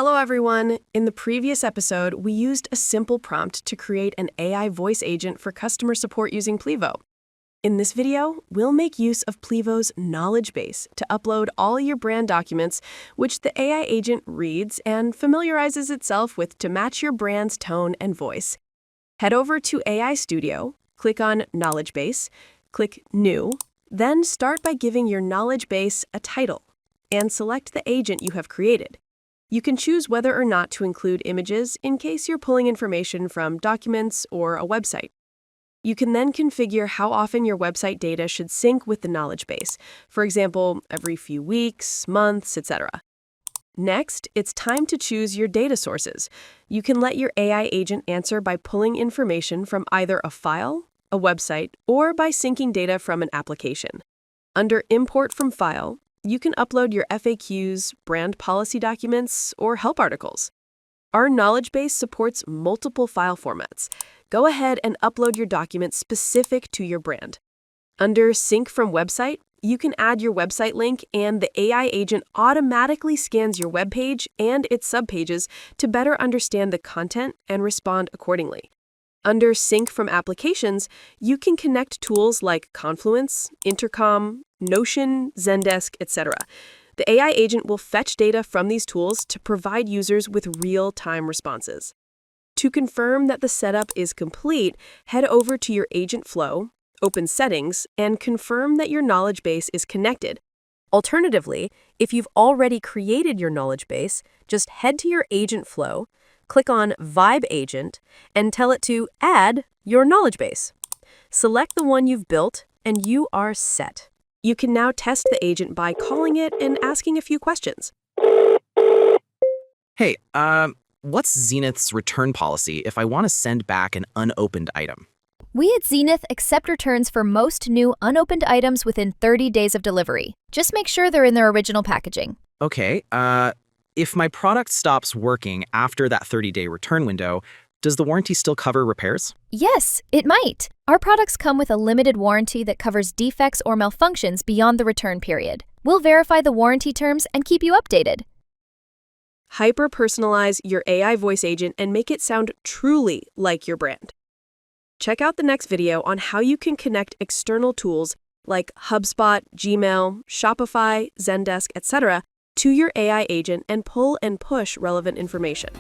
Hello everyone! In the previous episode, we used a simple prompt to create an AI voice agent for customer support using Plivo. In this video, we'll make use of Plivo's knowledge base to upload all your brand documents, which the AI agent reads and familiarizes itself with to match your brand's tone and voice. Head over to AI Studio, click on Knowledge Base, click New, then start by giving your knowledge base a title, and select the agent you have created. You can choose whether or not to include images in case you're pulling information from documents or a website. You can then configure how often your website data should sync with the knowledge base, for example, every few weeks, months, etc. Next, it's time to choose your data sources. You can let your AI agent answer by pulling information from either a file, a website, or by syncing data from an application. Under Import from File, you can upload your FAQs, brand policy documents, or help articles. Our knowledge base supports multiple file formats. Go ahead and upload your documents specific to your brand. Under Sync from Website, you can add your website link, and the AI agent automatically scans your web page and its subpages to better understand the content and respond accordingly. Under Sync from Applications, you can connect tools like Confluence, Intercom, Notion, Zendesk, etc. The AI agent will fetch data from these tools to provide users with real-time responses. To confirm that the setup is complete, head over to your agent flow, open Settings, and confirm that your knowledge base is connected. Alternatively, if you've already created your knowledge base, just head to your agent flow, click on Vibe Agent, and tell it to add your knowledge base. Select the one you've built, and you are set. You can now test the agent by calling it and asking a few questions. Hey, what's Zenith's return policy if I want to send back an unopened item? We at Zenith accept returns for most new unopened items within 30 days of delivery. Just make sure they're in their original packaging. Okay, if my product stops working after that 30-day return window, does the warranty still cover repairs? Yes, it might. Our products come with a limited warranty that covers defects or malfunctions beyond the return period. We'll verify the warranty terms and keep you updated. Hyper-personalize your AI voice agent and make it sound truly like your brand. Check out the next video on how you can connect external tools like HubSpot, Gmail, Shopify, Zendesk, etc. to your AI agent and pull and push relevant information.